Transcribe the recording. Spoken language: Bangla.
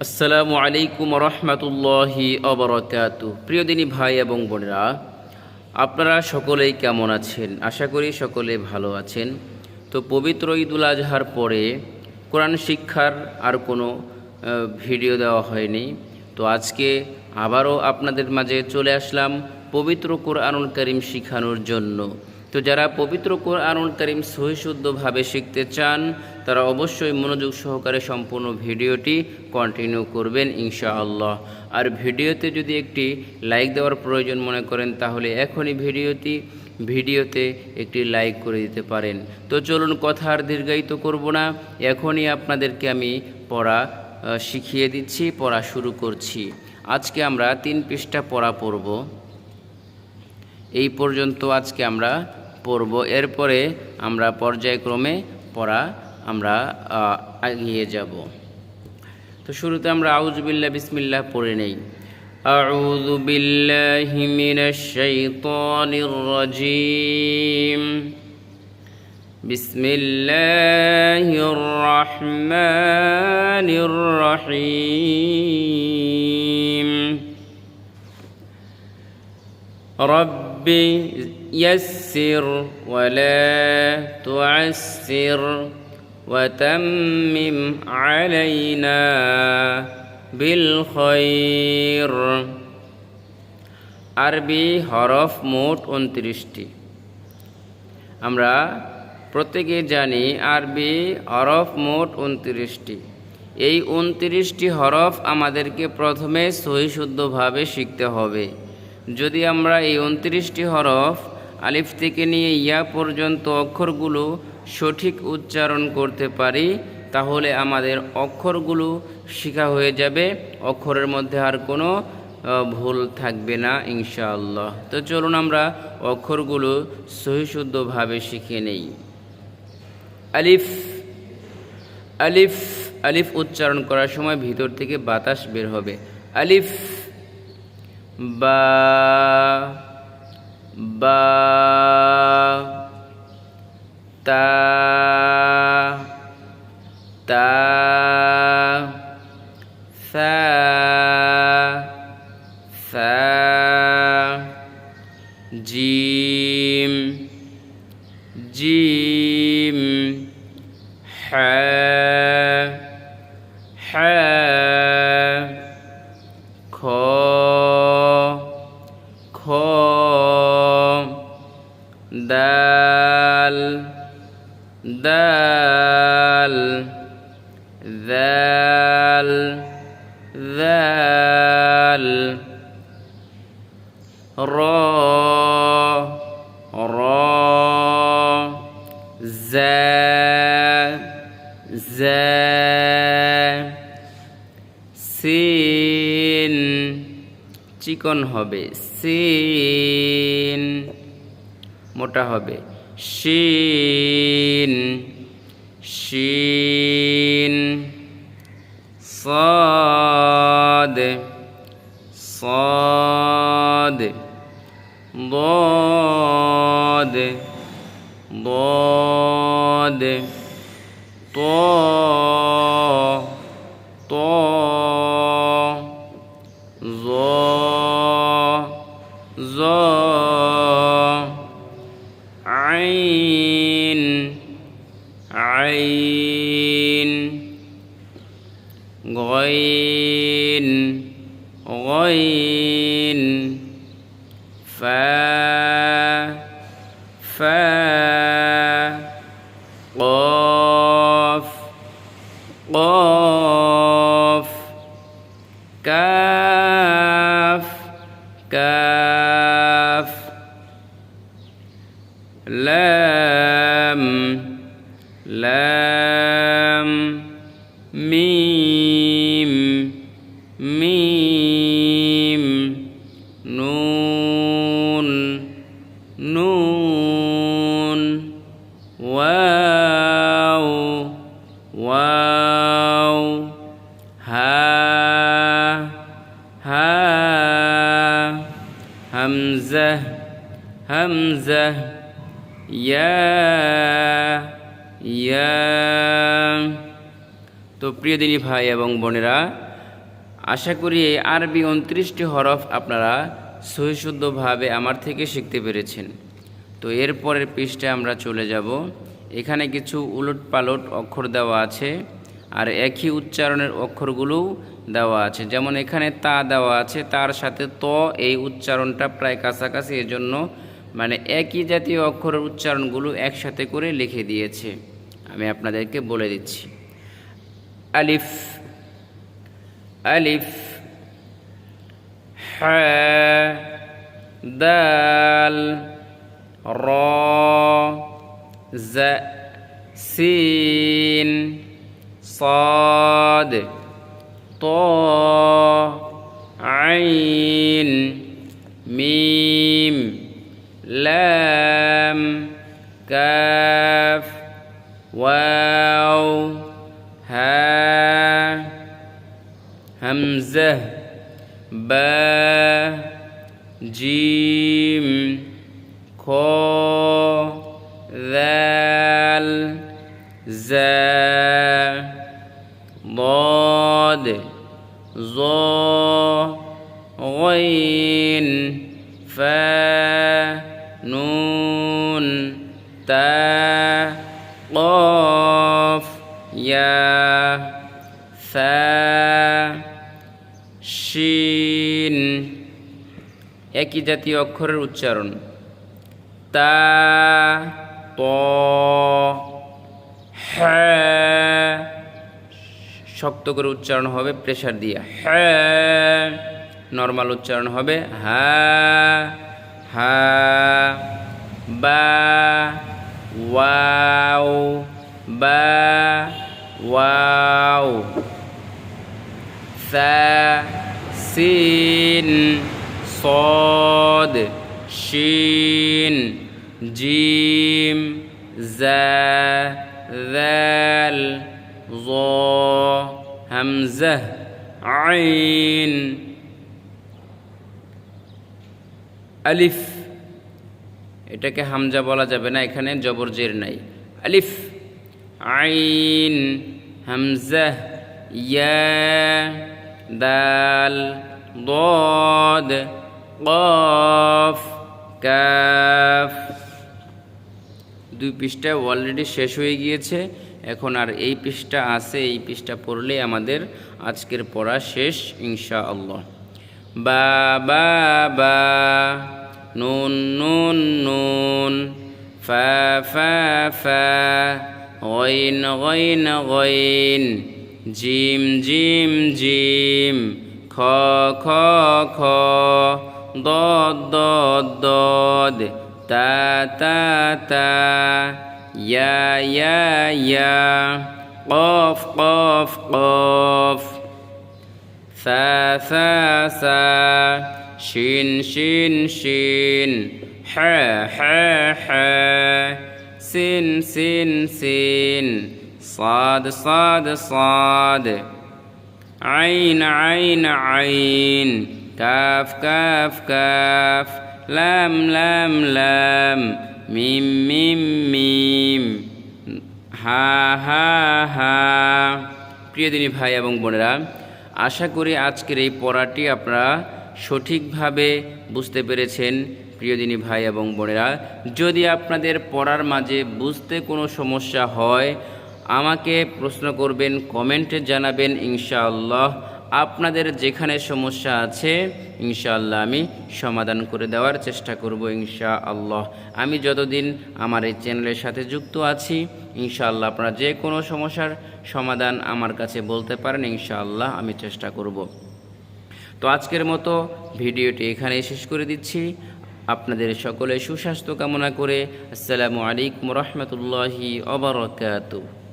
আসসালামু আলাইকুম রহমতুল্লাহি অবরকাতু। প্রিয় দিনী ভাই এবং বোনেরা, আপনারা সকলেই কেমন আছেন? আশা করি সকলে ভালো আছেন। তো পবিত্র ঈদুল আজহার পরে কোরআন শিক্ষার আর কোনো ভিডিও দেওয়া হয়নি। তো আজকে আবারও আপনাদের মাঝে চলে আসলাম পবিত্র কোরআনুল কারীম শিখানোর জন্য। তো যারা পবিত্র কোরআনুল কারীম সহিশুদ্ধভাবে শিখতে চান তারা অবশ্যই মনোযোগ সহকারে সম্পূর্ণ ভিডিওটি কন্টিনিউ করবেন ইনশাআল্লাহ। আর ভিডিওতে যদি একটি লাইক দেওয়ার প্রয়োজন মনে করেন তাহলে এখনই ভিডিওতে একটি লাইক করে দিতে পারেন। তো চলুন কথা আর দীর্ঘায়িত করব না, এখনই আপনাদেরকে আমি পড়া শিখিয়ে দিচ্ছি, পড়া শুরু করছি। আজকে আমরা 3 পৃষ্ঠা পড়া পড়ব। এই পর্যন্ত আজকে আমরা পড়ব, এরপরে আমরা পর্যায়ক্রমে পড়া আমরা এগিয়ে যাব। তো শুরুতে আমরা আউযু বিল্লাহ বিসমিল্লাহ পড়ে নেই। আউযু বিল্লাহি মিনাশ শাইতানির রাজীম। বিসমিল্লাহির রহমানির রহিম। রব্বি ইয়াসসির ওয়ালা তুআসসির ওয়াতাম্মিম আলাইনা বিল খায়র। আরবি হরফ মোট 29টি। আমরা প্রত্যেকে জানি আরবি হরফ মোট 29টি। এই 29টি হরফ আমাদেরকে প্রথমে সহিশুদ্ধভাবে শিখতে হবে। যদি আমরা এই 29টি হরফ আলিফ থেকে নিয়ে ইয়া পর্যন্ত অক্ষরগুলো সঠিক উচ্চারণ করতে পারি তাহলে আমাদের অক্ষরগুলো শেখা হয়ে যাবে, অক্ষরের মধ্যে আর কোনো ভুল থাকবে না ইনশাআল্লাহ। তো চলুন আমরা অক্ষরগুলো সহিশুদ্ধভাবে শিখে নেই। আলিফ। আলিফ আলিফ উচ্চারণ করার সময় ভিতর থেকে বাতাস বের হবে। আলিফ। বা বা তা তা সা সা জিম জিম হা হা খ খ দাল দাল দাল দাল র র জা জা সিন চিকন হবে, সিন মোটা হবে, শিন শিন صاد صاد ضاد ضاد طا طا ظا ظا عين عين غين غين فا فا قاف قاف كاف كاف لام لام ميم ميم نون نون واو واو ها ها همزة همزة يا يا। তো প্রিয় দিনী ভাই এবং বোনেরা, আশা করি এই আরবি 29টি হরফ আপনারা সহিশুদ্ধভাবে আমার থেকে শিখতে পেরেছেন। তো এরপরের পৃষ্ঠায় আমরা চলে যাব। এখানে কিছু উলটপালট অক্ষর দেওয়া আছে আর একই উচ্চারণের অক্ষরগুলোও দেওয়া আছে। যেমন এখানে তা দেওয়া আছে, তার সাথে ত, এই উচ্চারণটা প্রায় কাছাকাছি, এজন্য মানে একই জাতীয় অক্ষরের উচ্চারণগুলো একসাথে করে লিখে দিয়েছে। আমি আপনাদেরকে বলে দিচ্ছি। আলিফ, আলিফ, হা, দাল, র, জা, সিন, صاد طاء عين ميم لام كاف واو ها همزة با جيم خا ذال زا ضاد ظا غين فا نون تا قاف يا ثا শিন। একই জাতীয় অক্ষরের উচ্চারণ। তা, ত, হ্যাঁ, শক্ত করে উচ্চারণ হবে, প্রেসার দিয়ে। হ্যাঁ, নর্মাল উচ্চারণ হবে হা, হা, বা, ওয়াও, বা, ওয়াও, সা, সিন, صاد শিন, জিম, জা, ذال, ظ, হামজা, আইন, আলিফ। এটাকে হামজা বলা যাবে না, এখানে জবর জের নাই। আলিফ, আইন, হামজা, ইয়া, দাল, ضاد قاف কাফ। দুই পৃষ্ঠা অলরেডি শেষ হয়ে গিয়েছে, এখন আর এই পৃষ্ঠা আছে, এই পৃষ্ঠা পড়লে আমাদের আজকের পড়া শেষ ইনশাআল্লাহ। বা বা বা, নুন নুন নুন, ফা ফা ফা, গইন গইন গইন, জিম জিম জিম, খ খ খ, ضاد ضاد ضاد، تا تا تا، يا يا يا، قاف قاف قاف، ثا ثا ثا، شين شين شين، حا حا حا، سين سين سين، صاد صاد صاد، عين عين عين، كاف كاف كاف، لام لام لام، মিম মিম মিম, হা হা হা। প্রিয় দিনী ভাই এবং বোনেরা, আশা করি আজকের এই পড়াটি আপনারা সঠিকভাবে বুঝতে পেরেছেন। প্রিয় দিনী ভাই এবং বোনেরা, যদি আপনাদের পড়ার মাঝে বুঝতে কোনো সমস্যা হয় আমাকে প্রশ্ন করবেন, কমেন্টে জানাবেন। ইনশাআল্লাহ আপনাদের যেখানে সমস্যা আছে ইনশাআল্লাহ আমি সমাধান করে দেওয়ার চেষ্টা করব ইনশাআল্লাহ। আমি যতদিন আমার এই চ্যানেলের সাথে যুক্ত আছি ইনশাআল্লাহ আপনারা যে কোনো সমস্যার সমাধান আমার কাছে বলতে পারেন, ইনশাআল্লাহ আমি চেষ্টা করব। তো আজকের মতো ভিডিওটি এখানেই শেষ করে দিচ্ছি। আপনাদের সকলে সুস্বাস্থ্য কামনা করে আসসালামু আলাইকুম রহমতুল্লাহি ওয়া বারাকাতুহু।